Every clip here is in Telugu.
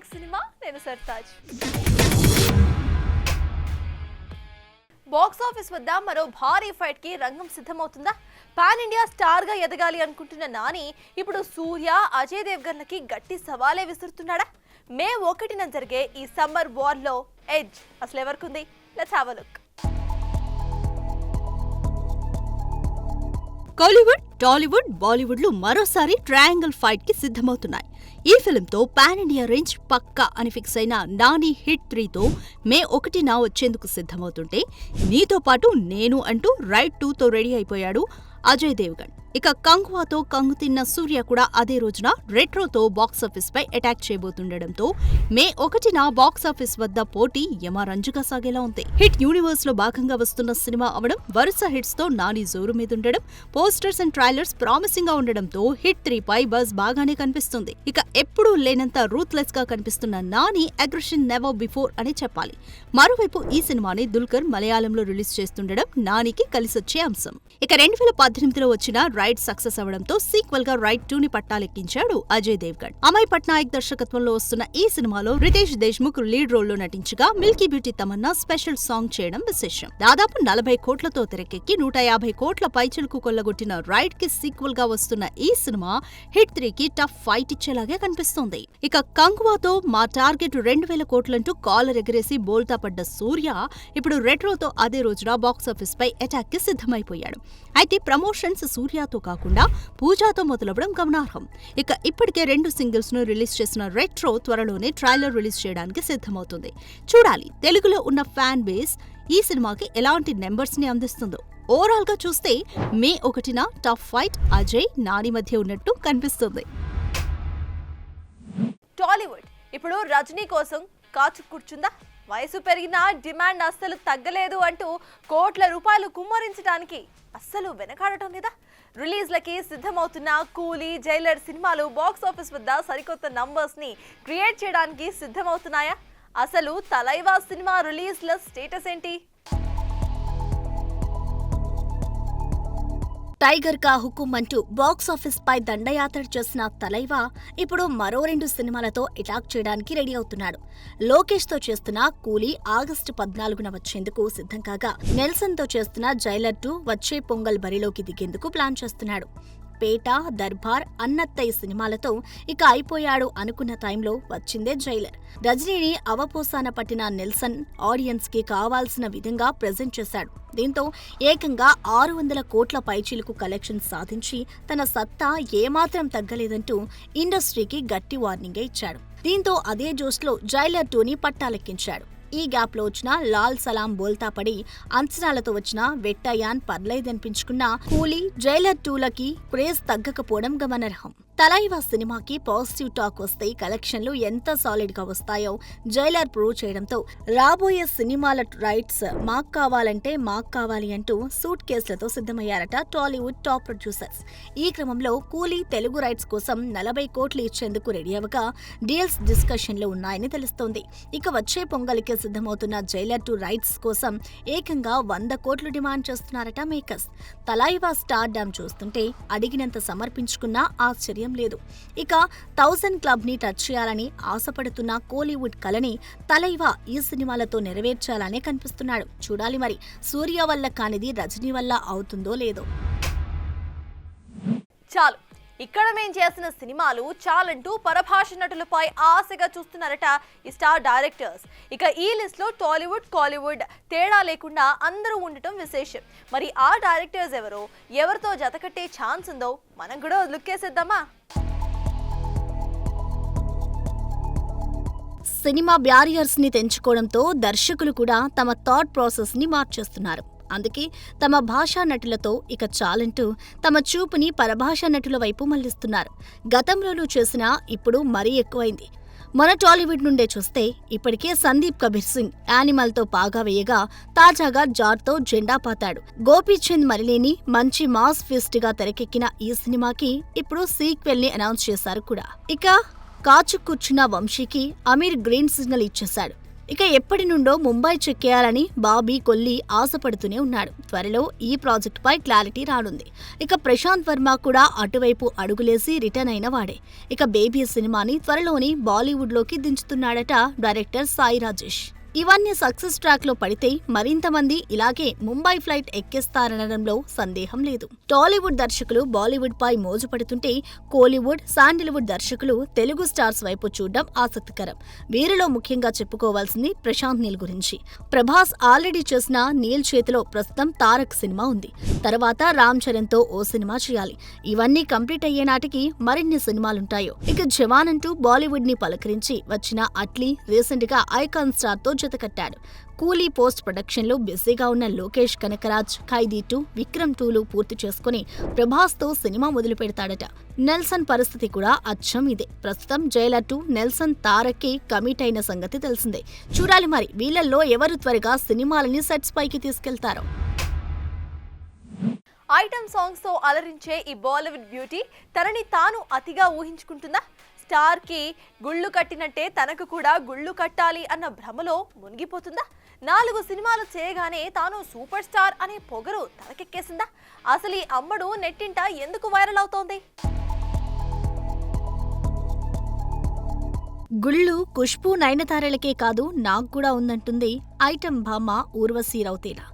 నెక్స్ట్ సినిమా నేను సర్తాజ్. బాక్స్ ఆఫీస్ వద్ద మరో భారీ ఫైట్ కి రంగం సిద్ధమవుతుందా? పాన్ ఇండియా స్టార్ గా ఎదగాలి అనుకుంటున్న నాని ఇప్పుడు సూర్య, అజయ్ దేవ్గన్లకి గట్టి సవాలే విసురుతున్నాడా? మే 1న జరిగే ఈ సమ్మర్ వార్ లో ఎడ్జ్ అసలు ఎవరికుంది? Let's have a look. Kollywood, Tollywood, Bollywood లు మరోసారి ట్రయాంగిల్ ఫైట్ కి సిద్ధమవుతున్నాయి. ఈ ఫిల్మ్ తో పాన్ ఇండియా రేంజ్ పక్కా అని ఫిక్స్ అయిన నాని హిట్ 3తో మే 1న వచ్చేందుకు సిద్ధమవుతుంటే, నీతో పాటు నేను అంటూ రైడ్ 2తో రెడీ అయిపోయాడు అజయ్ దేవ్గన్. ఇక కంగువాతో కంగు తిన్న సూర్య కూడా అదే రోజున రెట్రోతో బాక్సాఫీస్ పై అటాక్ చేయబోతుండటంతో మే 1న బాక్సాఫీస్ వద్ద పోటీ యమరంజుగా సాగేలా ఉంది. హిట్ యూనివర్స్ లో భాగంగా వస్తున్న సినిమా అవడం, వరుస హిట్స్ తో నాని జోరు మీదుండడం, పోస్టర్స్ అండ్ ట్రైలర్స్ ప్రామిసింగ్ గా ఉండడంతో హిట్ 3 పై బజ్ బాగానే కనిపిస్తుంది. ఇక ఎప్పుడూ లేనంత రూత్లెస్ గా కనిపిస్తున్న నాని అగ్రెషన్ నెవర్ బిఫోర్ అని చెప్పాలి. మరోవైపు ఈ సినిమాని దుల్కర్ మలయాళంలో రిలీజ్ చేస్తుండడం నానికి కలిసొచ్చే అంశం. ఇక 2018లో వచ్చిన రైడ్ సక్సెస్ అవడంతో సీక్వెల్ గా రైడ్ 2ని పట్టాలెక్కించాడు అజయ్ దేవ్గన్. అమయ్ పట్నాయక్ దర్శకత్వంలో వస్తున్న ఈ సినిమాలో రితేష్ దేశ్ముఖ్ లీడ్ రోల్ లో నటించగా, Milky beauty Tamannaah special song చేయడం విశేషం. దాదాపు 40 కోట్లతో తెరకెక్కి 150 కోట్ల పైచిలుకు కొల్లగొట్టిన రైడ్ కి సీక్వెల్ గా వస్తున్న ఈ సినిమా హిట్ 3కి టఫ్ ఫైట్ ఇచ్చేలాగే కనిపిస్తోంది. ఇక కంగువాతో మా టార్గెట్ 2000 కోట్లంటూ కాలర్ ఎగరేసి బోల్తా పడ్డ సూర్య ఇప్పుడు రెట్రోతో అదే రోజున బాక్సాఫీస్ పై అటాక్ కి సిద్ధమైపోయాడు. అయితే ప్రమోషన్స్ సూర్యతో కాకుండా పూజాతో మొదలవడం గమనార్హం. ఇక ఇప్పటికే 2 సింగిల్స్ ను రిలీజ్ చేసిన రెట్రో త్వరలోనే ట్రైలర్ రిలీజ్ చేయడానికి సిద్ధమవుతుంది. చూడాలి తెలుగులో ఉన్న ఫ్యాన్ బేస్ ఈ సినిమాకి ఎలాంటి నెంబర్స్ ని అందిస్తుందో. ఓవరాల్ గా చూస్తే మే 1న టఫ్ ఫైట్ అజయ్, నాని మధ్య ఉన్నట్టు కనిపిస్తుంది. టాలీవుడ్ ఇప్పుడు రజనీ కోసం కాచు కూర్చుందా? వయసు పెరిగినా డిమాండ్ అస్సలు తగ్గలేదు అంటూ కోట్ల రూపాయలు కుమ్మరించడానికి అస్సలు వెనకాడటం లేదా? రిలీజ్లకి సిద్ధమవుతున్న కూలీ, జైలర్ సినిమాలు బాక్స్ ఆఫీస్ వద్ద సరికొత్త నంబర్స్ ని క్రియేట్ చేయడానికి సిద్ధమవుతున్నాయా? అసలు తలైవా సినిమా రిలీజ్ల స్టేటస్ ఏంటి? టైగర్ కా హుకుం అంటూ బాక్సాఫీస్ పై దండయాత్ర చేసిన తలైవా ఇప్పుడు మరో 2 సినిమాలతో అటాక్ చేయడానికి రెడీ అవుతున్నాడు. లోకేష్ తో చేస్తున్న కూలీ ఆగస్టు 14న వచ్చేందుకు సిద్ధం కాగా, నెల్సన్ తో చేస్తున్న జైలర్ 2 వచ్చే పొంగల్ బరిలోకి దిగేందుకు ప్లాన్ చేస్తున్నాడు. పేట, దర్బార్, అన్నత్తయ్య సినిమాలతో ఇక అయిపోయాడు అనుకున్న టైంలో వచ్చిందే జైలర్. రజనీని అవపోసాన పట్టిన నెల్సన్ ఆడియన్స్ కి కావాల్సిన విధంగా ప్రెజెంట్ చేశాడు. దీంతో ఏకంగా 600 కోట్ల పైచిలుకు కలెక్షన్ సాధించి తన సత్తా ఏమాత్రం తగ్గలేదంటూ ఇండస్ట్రీకి గట్టి వార్నింగే ఇచ్చాడు. దీంతో అదే జోష్లో జైలర్ 2ని పట్టాలెక్కించాడు. ఈ గ్యాప్ లో వచ్చిన లాల్ సలాం బోల్తా పడి అంచనాలతో వచ్చిన వెట్టయాన్ పర్లేదనిపించుకున్న కూలీ, జైలర్ 2లకి క్రేజ్ తగ్గకపోవడం గమనార్హం. తలైవా సినిమాకి పాజిటివ్ టాక్ వస్తే కలెక్షన్లు ఎంత సాలిడ్ గా వస్తాయో జైలర్ ప్రూవ్ చేయడంతో రాబోయే సినిమాల రైట్స్ మాకు కావాలి అంటూ సూట్ కేసులతో సిద్ధమయ్యారట టాలీవుడ్ టాప్ ప్రొడ్యూసర్స్. ఈ క్రమంలో కూలీ తెలుగు రైట్స్ కోసం 40 కోట్లు ఇచ్చేందుకు రెడీ అవ్వగా డీల్స్ డిస్కషన్లు ఉన్నాయని తెలుస్తోంది. ఇక వచ్చే పొంగలికి సిద్ధమవుతున్న జైలర్ 2 రైట్స్ కోసం ఏకంగా 100 కోట్లు డిమాండ్ చేస్తున్నారట మేకర్స్. తలైవా స్టార్ డామ్ చూస్తుంటే అడిగినంత సమర్పించుకున్నా ఆశ్చర్యం లేదు. ఇక 1000 క్లబ్ ని టచ్ చేయాలని ఆశపడుతున్న కోలీవుడ్ కలని తలైవా ఈ సినిమాలతో నెరవేర్చాలనే కనిపిస్తున్నాడు. చూడాలి మరి సూర్య వల్ల కానిది రజనీ వల్ల అవుతుందో లేదో. చాలు, ఇక్కడ మేం చేసిన సినిమాలు చాలంటూ పరభాష నటులపై ఆశగా చూస్తున్నారట ఈ స్టార్ డైరెక్టర్స్. ఇక ఈ లిస్ట్ లో టాలీవుడ్, కాలీవుడ్ తేడా లేకుండా అందరూ ఉండటం విశేషం. మరి ఆ డైరెక్టర్స్ ఎవరితో జతకట్టే ఛాన్స్ ఉందో మనం కూడా లుక్కేసేద్దామా? సినిమా బ్యారియర్స్ ని తెంచుకోవడంతో దర్శకులు కూడా తమ థాట్ ప్రాసెస్ ని మార్చేస్తున్నారు. అందుకే తమ భాషా నటులతో ఇక చాలంటూ తమ చూపుని పరభాషా నటుల వైపు మళ్లిస్తున్నారు. గతంలోనూ చేసినా ఇప్పుడు మరీ ఎక్కువైంది. మన టాలీవుడ్ నుండే చూస్తే ఇప్పటికే సందీప్ కబీర్ సింగ్ యానిమల్తో పాగా వేయగా, తాజాగా జాట్తో జెండా పాతాడు. గోపీచంద్ మరిలేని మంచి మాస్ ఫిస్ట్ గా తెరకెక్కిన ఈ సినిమాకి ఇప్పుడు సీక్వెల్ ని అనౌన్స్ చేశారు కూడా. ఇక కాచు కూర్చున్న వంశీకి అమీర్ గ్రీన్ సిగ్నల్ ఇచ్చేశాడు. ఇక ఎప్పటి నుండో ముంబై చెక్కేయాలని బాబీ కొల్లి ఆశపడుతూనే ఉన్నాడు. త్వరలో ఈ ప్రాజెక్టుపై క్లారిటీ రానుంది. ఇక ప్రశాంత్ వర్మ కూడా అటువైపు అడుగులేసి రిటర్న్ అయిన వాడే. ఇక బేబీ సినిమాని త్వరలోని బాలీవుడ్లోకి దించుతున్నాడట డైరెక్టర్ సాయి రాజేష్. ఇవన్నీ సక్సెస్ ట్రాక్ లో పడితే మరింత మంది ఇలాగే ముంబై ఫ్లైట్ ఎక్కేస్తారనడంలో సందేహం లేదు. టాలీవుడ్ దర్శకులు బాలీవుడ్ పై మోజు పడుతుంటే కోలీవుడ్, శాండిల్వుడ్ దర్శకులు తెలుగు స్టార్స్ వైపు చూడడం ఆసక్తికరం. వీరిలో ముఖ్యంగా చెప్పుకోవాల్సింది ప్రశాంత్ నీల్ గురించి. ప్రభాస్ ఆల్రెడీ చేసిన నీల్ చేతిలో ప్రస్తుతం తారక్ సినిమా ఉంది. తర్వాత రామ్ చరణ్ తో ఓ సినిమా చేయాలి. ఇవన్నీ కంప్లీట్ అయ్యే నాటికి మరిన్ని సినిమాలుంటాయో. ఇక జవాన్ అంటూ బాలీవుడ్ ని పలకరించి వచ్చిన అట్లీ రీసెంట్ గా ఐకాన్ స్టార్ తో జతకట్టాడు. కూలీ పోస్ట్ ప్రొడక్షన్ లో బిజీగా ఉన్న లోకేష్ కనకరాజ్ ఖైదీ 2, విక్రమ్ 2లు పూర్తి చేసుకుని ప్రభాస్ తో సినిమా మొదలు పెడతాడట. నెల్సన్ పరిస్థితి కూడా అచ్చం ఇదే. ప్రస్తుతం జైలర్ 2 నెల్సన్ తారక్కి కమిట్ అయిన సంగతి తెలిసిందే. చూడాలి మరి వీళ్ళల్లో ఎవరు త్వరగా సినిమాలని సెట్స్ పైకి తీసుకెళ్తారో. ఐటమ్ సాంగ్స్ తో అలరించే ఈ బాలీవుడ్ బ్యూటీ తనని తాను అతిగా ఊహించుకుంటుందా? స్టార్ కి గుళ్ళు కట్టినట్టే తనకు కూడా గుళ్ళు కట్టాలి అన్న భ్రమలో మునిగిపోతుందా? 4 సినిమాలు చేయగానే తాను సూపర్ స్టార్ అనే పొగరు తనకెక్కేసిందా? అసలు ఈ అమ్మడు నెట్టింట ఎందుకు వైరల్ అవుతోంది? గుళ్ళు ఖుష్బూ నయనతారలకే కాదు నాకు కూడా ఉందంటుంది ఐటమ్ భామ ఊర్వశీ రౌతేలా.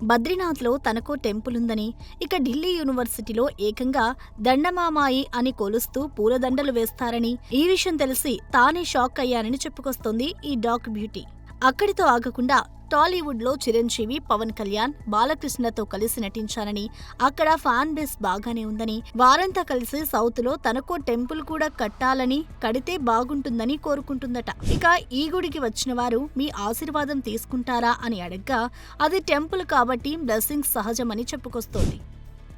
బద్రీనాథ్లో తనకో టెంపుల్ ఉందని, ఇక ఢిల్లీ యూనివర్సిటీలో ఏకంగా దండమామాయి అని కొలుస్తూ పూలదండలు వేస్తారని, ఈ విషయం తెలిసి తానే షాక్ అయ్యానని చెప్పుకొస్తోంది ఈ డాక్ బ్యూటీ. అక్కడితో ఆగకుండా టాలీవుడ్ లో చిరంజీవి, పవన్ కళ్యాణ్, బాలకృష్ణతో కలిసి నటించానని, అక్కడ ఫ్యాన్ బేస్ బాగానే ఉందని, వారంతా కలిసి సౌత్ లో తనకో టెంపుల్ కూడా కట్టాలని, కడితే బాగుంటుందని కోరుకుంటుందట. ఇక ఈ గుడికి వచ్చిన వారు మీ ఆశీర్వాదం తీసుకుంటారా అని అడగ్గా అది టెంపుల్ కాబట్టి బ్లెస్సింగ్స్ సహజమని చెప్పుకొస్తోంది.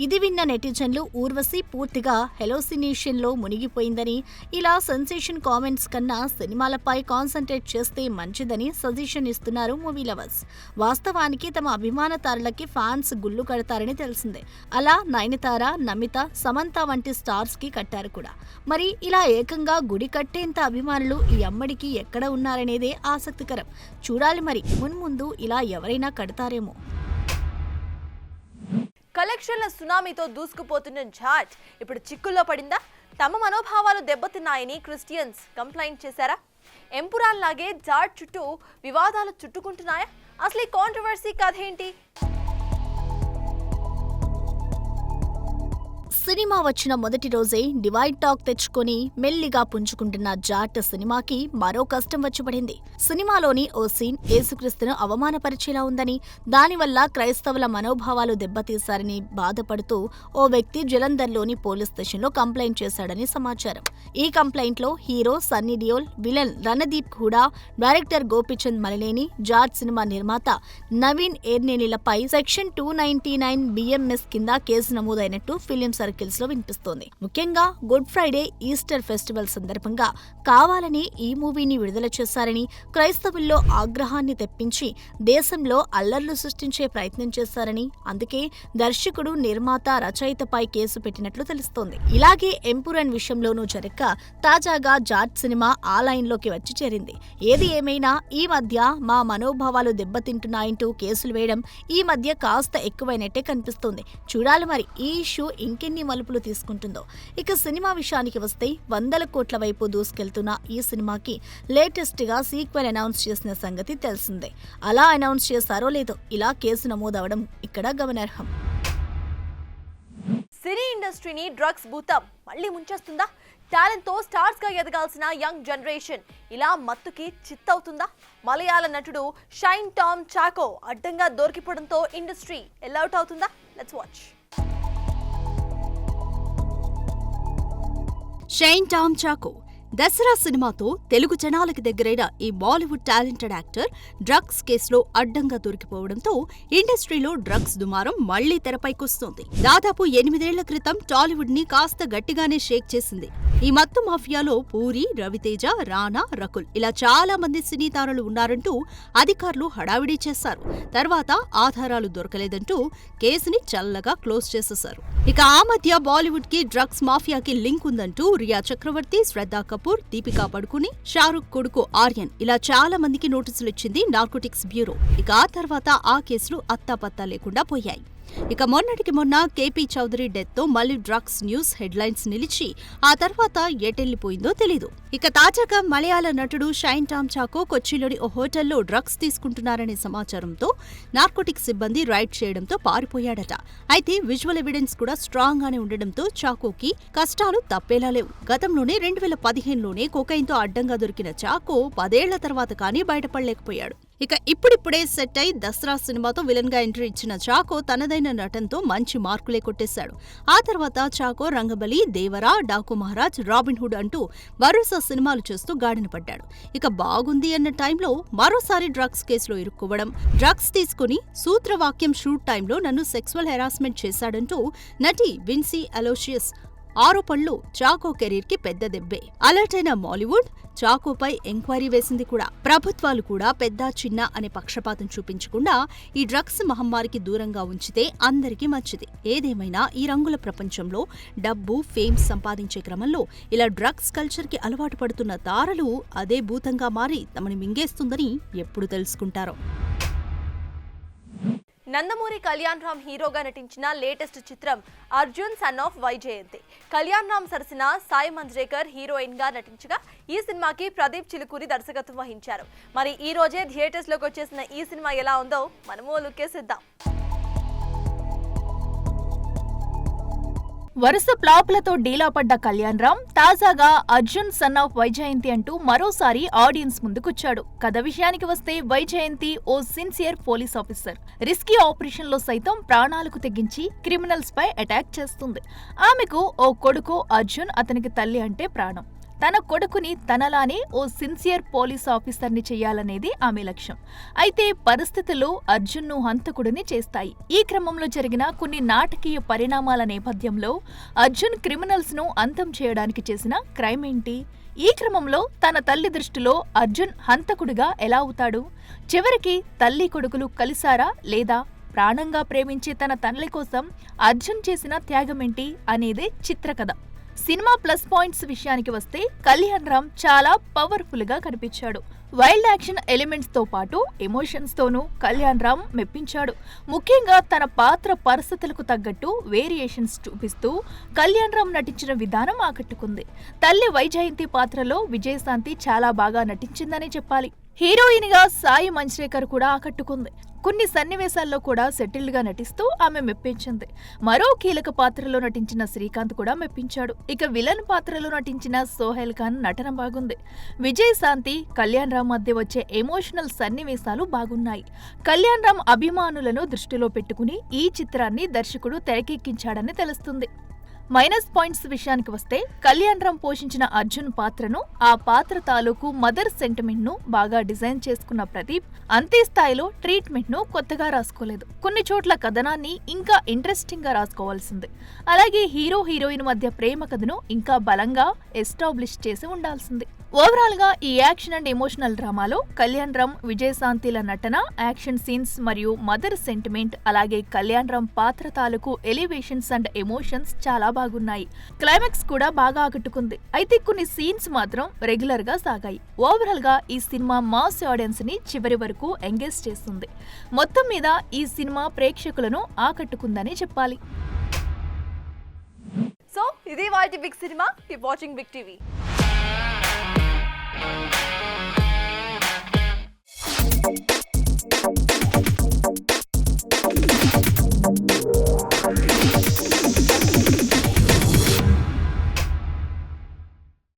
ఇది విన్న నెటిజన్లు ఊర్వశి పూర్తిగా హెలోసినేషన్ లో మునిగిపోయిందని, ఇలా సెన్సేషన్ కామెంట్స్ కన్నా సినిమాలపై కాన్సంట్రేట్ చేస్తే మంచిదని సజెషన్ ఇస్తున్నారు మూవీ లవర్స్. వాస్తవానికి తమ అభిమాన తారలకి ఫ్యాన్స్ గుళ్ళు కడతారని తెలిసిందే. అలా నయనతార, నమిత, సమంత వంటి స్టార్స్ కి కట్టారు కూడా. మరి ఇలా ఏకంగా గుడి కట్టేంత అభిమానులు ఈ అమ్మడికి ఎక్కడ ఉన్నారనేదే ఆసక్తికరం. చూడాలి మరి మున్ముందు ఇలా ఎవరైనా కడతారేమో. కలెక్షన్ల సునామీతో దూసుకుపోతున్న జాట్ ఇప్పుడు చిక్కుల్లో పడిందా? తమ మనోభావాలు దెబ్బతిన్నాయని క్రిస్టియన్స్ కంప్లైంట్ చేశారా? ఎంపురాన్ లాగే జాట్ చుట్టూ వివాదాలు చుట్టుకుంటున్నాయా? అసలు ఈ కాంట్రవర్సీ కథ ఏంటి? సినిమా వచ్చిన మొదటి రోజే డివైడ్ టాక్ తెచ్చుకొని మెల్లిగా పుంజుకుంటున్న జాట్ సినిమాకి మరో కష్టం వచ్చి పడింది. సినిమాలోని ఓ సీన్ యేసుక్రీస్తును అవమానపరిచేలా ఉందని, దానివల్ల క్రైస్తవుల మనోభావాలు దెబ్బతీశారని బాధపడుతూ ఓ వ్యక్తి జలంధర్లోని పోలీస్ స్టేషన్లో కంప్లైంట్ చేశాడని సమాచారం. ఈ కంప్లైంట్లో hero Sunny Deol, villain Randeep Hooda, director Gopichand Malineni, Jaat సినిమా నిర్మాత నవీన్ ఏర్నేనిలపై సెక్షన్ 299 BMS కింద కేసు నమోదైనట్టు ఫిలిం సర్కిల్స్ లో వినిపిస్తోంది. ముఖ్యంగా గుడ్ ఫ్రైడే, ఈస్టర్ ఫెస్టివల్ సందర్భంగా కావాలని ఈ మూవీని విడుదల చేశారని, క్రైస్తవుల్లో ఆగ్రహాన్ని తెప్పించి దేశంలో అల్లర్లు సృష్టించే ప్రయత్నం చేశారని, అందుకే దర్శకుడు, నిర్మాత, రచయితపై కేసు పెట్టినట్లు తెలుస్తోంది. ఇలాగే ఎంపురన్ విషయంలోనూ జరక్క తాజాగా జాట్ సినిమా ఆ లైన్లోకి వచ్చి చేరింది. ఏది ఏమైనా ఈ మధ్య మా మనోభావాలు దెబ్బతింటున్నాయంటూ కేసులు వేయడం ఈ మధ్య కాస్త ఎక్కువైనట్టే కనిపిస్తోంది. చూడాలి మరి ఈ ఇష్యూ ఇంకెన్ని మలుపులు తీసుకుంటుందో. ఇక సినిమా విషయానికి వస్తే 100 కోట్ల వైపు దూసుకెళ్తున్న ఈ సినిమాకి లేటెస్ట్ గా సీక్వెల్ అనౌన్స్ చేసిన సంగతి తెలిసిందే. అలా అనౌన్స్ చేశారో లేదో ఇలా కేసు నమోదవడం ఇక్కడ గమనార్హం. సినీ ఇండస్ట్రీని డ్రగ్స్ భూతం మళ్ళీ ముంచేస్తుందా? టాలెంట్ తో స్టార్స్ గా ఎదగాల్సిన యంగ్ జనరేషన్ ఇలా మత్తుకి చిత్తవుతుందా? మలయాళ నటుడు షైన్ టామ్ చాకో అడ్డంగా దొరికిపోవడంతో ఇండస్ట్రీ ఎల్అవుట్ అవుతుందా? Let's watch. షైన్ టామ్ చాకో దసరా సినిమాతో తెలుగు జనాలకి దగ్గరైన ఈ బాలీవుడ్ టాలెంటెడ్ యాక్టర్ డ్రగ్స్ కేసులో అడ్డంగా దొరికిపోవడంతో ఇండస్ట్రీలో డ్రగ్స్ దుమారం మళ్లీ తెరపైకొస్తోంది. దాదాపు 8 ఏళ్ల క్రితం టాలీవుడ్ ని కాస్త గట్టిగానే షేక్ చేసింది. ఈ మత్తు మాఫియాలో పూరి, రవితేజ, రానా, రకుల్ ఇలా చాలా మంది సినీ తారలు ఉన్నారంటూ అధికారులు హడావిడి చేశారు. తర్వాత ఆధారాలు దొరకలేదంటూ కేసుని చల్లగా క్లోజ్ చేసేశారు. ఇక ఆ మధ్య బాలీవుడ్ కి డ్రగ్స్ మాఫియాకి లింక్ ఉందంటూ రియా చక్రవర్తి, శ్రద్ధా కపూర్, కపూర్, దీపికా పడుకుని, షారుఖ్ కొడుకు ఆర్యన్ ఇలా చాలా మందికి నోటీసులు ఇచ్చింది నార్కోటిక్స్ బ్యూరో. ఇక ఆ తర్వాత ఆ కేసులు అత్తాపత్తా లేకుండా పోయాయి. ఇక మొన్నటికి మొన్న కేపీ చౌదరి డెత్ తో మళ్లీ డ్రగ్స్ న్యూస్ హెడ్లైన్స్ నిలిచి ఆ తర్వాత ఎటెళ్లిపోయిందో తెలీదు. ఇక తాజాగా మలయాళ నటుడు షైన్ టామ్ చాకో కొచ్చిలోని ఓ హోటల్లో డ్రగ్స్ తీసుకుంటున్నారనే సమాచారంతో నార్కోటిక్స్ సిబ్బంది రైడ్ చేయడంతో పారిపోయాడట. అయితే విజువల్ ఎవిడెన్స్ కూడా స్ట్రాంగ్ గానే ఉండడంతో చాకోకి కష్టాలు తప్పేలా లేవు. గతంలోనే 2015లోనే కోకైన్తో అడ్డంగా దొరికిన చాకో 10 ఏళ్ల తర్వాత కానీ బయటపడలేకపోయాడు. ఇక ఇప్పుడిప్పుడే సెట్ అయి దసరా సినిమాతో విలన్ గా ఎంట్రీ ఇచ్చిన చాకో తనదైన నటనతో మంచి మార్కులే కొట్టేశాడు. ఆ తర్వాత చాకో రంగబలి, దేవరా, డాకు మహారాజ్, రాబిన్ హుడ్ అంటూ వరుస సినిమాలు చేస్తూ గాడిన పడ్డాడు. ఇక బాగుంది అన్న టైంలో మరోసారి డ్రగ్స్ కేసులో ఇరుక్కోవడం, డ్రగ్స్ తీసుకుని సూత్రవాక్యం షూట్ టైంలో నన్ను సెక్సువల్ హెరాస్మెంట్ చేశాడంటూ నటి విన్సీ అలోషియస్ ఆరోపణలు చాకో కెరీర్ కి పెద్ద దెబ్బే. అలర్ట్ అయిన మాలీవుడ్ చాకోపై ఎంక్వైరీ వేసింది కూడా. ప్రభుత్వాలు కూడా పెద్ద చిన్న అనే పక్షపాతం చూపించకుండా ఈ డ్రగ్స్ మహమ్మారికి దూరంగా ఉంచితే అందరికీ మంచిది. ఏదేమైనా ఈ రంగుల ప్రపంచంలో డబ్బు, ఫేమ్ సంపాదించే క్రమంలో ఇలా డ్రగ్స్ కల్చర్ కి అలవాటు పడుతున్న తారలు అదే భూతంగా మారి తమని మింగేస్తుందని ఎప్పుడు తెలుసుకుంటారో. నందమూరి కళ్యాణ్ రామ్ హీరోగా నటించిన లేటెస్ట్ చిత్రం అర్జున్ సన్ ఆఫ్ వైజయంతి. కళ్యాణ్ రామ్ సరసన సాయి మంజ్రేకర్ హీరోయిన్ గా నటించగా ఈ సినిమాకి ప్రదీప్ చిలుకూరి దర్శకత్వం వహించారు. మరి ఈ రోజే థియేటర్స్ లోకి వచ్చేసిన ఈ సినిమా ఎలా ఉందో మనము లుక్కేసిద్దాం. వరుస ఫ్లాప్లతో డీలా పడ్డ కళ్యాణ్ రామ్ తాజాగా అర్జున్ సన్ ఆఫ్ వైజయంతి అంటూ మరోసారి ఆడియన్స్ ముందుకొచ్చాడు. కథ విషయానికి వస్తే వైజయంతి ఓ sincere police officer. Risky operation లో సైతం ప్రాణాలకు తెగించి క్రిమినల్స్ పై అటాక్ చేస్తుంది. ఆమెకు ఓ కొడుకు అర్జున్, అతనికి తల్లి అంటే ప్రాణం. తన కొడుకుని తనలానే ఓ సిన్సియర్ పోలీస్ ఆఫీసర్ని చెయ్యాలనేది ఆమె లక్ష్యం. అయితే పరిస్థితులు అర్జున్ను హంతకుడిని చేస్తాయి. ఈ క్రమంలో జరిగిన కొన్ని నాటకీయ పరిణామాల నేపథ్యంలో అర్జున్ క్రిమినల్స్ ను అంతం చేయడానికి చేసిన క్రైమ్ ఏంటి? ఈ క్రమంలో తన తల్లి దృష్టిలో అర్జున్ హంతకుడిగా ఎలా అవుతాడు? చివరికి తల్లి కొడుకులు కలిసారా లేదా? ప్రాణంగా ప్రేమించే తన తల్లి కోసం అర్జున్ చేసిన త్యాగమేంటి అనేదే చిత్రకథ. సినిమా ప్లస్ పాయింట్స్ విషయానికి వస్తే కళ్యాణ్ రామ్ చాలా పవర్ఫుల్ గా కనిపించాడు. వైల్డ్ యాక్షన్ ఎలిమెంట్స్ తో పాటు ఎమోషన్స్ తోనూ కళ్యాణ్ రామ్ మెప్పించాడు. ముఖ్యంగా తన పాత్ర పరిస్థితులకు తగ్గట్టు వేరియేషన్స్ చూపిస్తూ కళ్యాణ్ రామ్ నటించిన విధానం ఆకట్టుకుంది. తల్లి వైజయంతి పాత్రలో విజయశాంతి చాలా బాగా నటించిందనే చెప్పాలి. హీరోయిన్ గా సాయి మంజ్రేకర్ కూడా ఆకట్టుకుంది. కొన్ని సన్నివేశాల్లో కూడా సెటిల్డ్ గా నటిస్తూ ఆమె మెప్పించింది. మరో కీలక పాత్రలో నటించిన శ్రీకాంత్ కూడా మెప్పించాడు. ఇక విలన్ పాత్రలో నటించిన సోహెల్ ఖాన్ నటన బాగుంది. విజయశాంతి, కళ్యాణ్ రామ్ మధ్య వచ్చే ఎమోషనల్ సన్నివేశాలు బాగున్నాయి. కళ్యాణ్ రామ్ అభిమానులను దృష్టిలో పెట్టుకుని ఈ చిత్రాన్ని దర్శకుడు తెరకెక్కించాడని తెలుస్తుంది. మైనస్ పాయింట్స్ విషయానికి వస్తే కళ్యాణ్ రామ్ పోషించిన అర్జున్ పాత్రను, ఆ పాత్ర తాలూకు మదర్ సెంటిమెంట్ ను బాగా డిజైన్ చేసుకున్న ప్రదీప్ అంతే స్థాయిలో ట్రీట్మెంట్ ను కొత్తగా రాసుకోలేదు. కొన్ని చోట్ల కథనాన్ని ఇంకా ఇంట్రెస్టింగ్ గా రాసుకోవాల్సింది. అలాగే హీరో హీరోయిన్ మధ్య ప్రేమ కథను ఇంకా బలంగా ఎస్టాబ్లిష్ చేసి ఉండాల్సింది. ఓవరాల్ గా ఈ యాక్షన్ అండ్ ఎమోషనల్ డ్రామాలో కళ్యాణ్ రామ్, విజయశాంతిల నటన, యాక్షన్ సీన్స్ మరియు మదర్ సెంటిమెంట్, అలాగే కళ్యాణ్ రామ్ పాత్ర తాలూకు ఎలివేషన్స్ అండ్ ఎమోషన్స్ చాలా బాగున్నాయి. క్లైమాక్స్ కూడా బాగా ఆకట్టుకుంది. అయితే కొన్ని సీన్స్ మాత్రం రెగ్యులర్ గా సాగాయి. ఓవరాల్ గా ఈ సినిమా మాస్ ఆడియన్స్ ని చివరి వరకు ఎంగేజ్ చేస్తుంది. మొత్తం మీద ఈ సినిమా ప్రేక్షకులను ఆకట్టుకుందని చెప్పాలి. సో ఇది వాటి బిగ్ సినిమా. Keep watching big TV.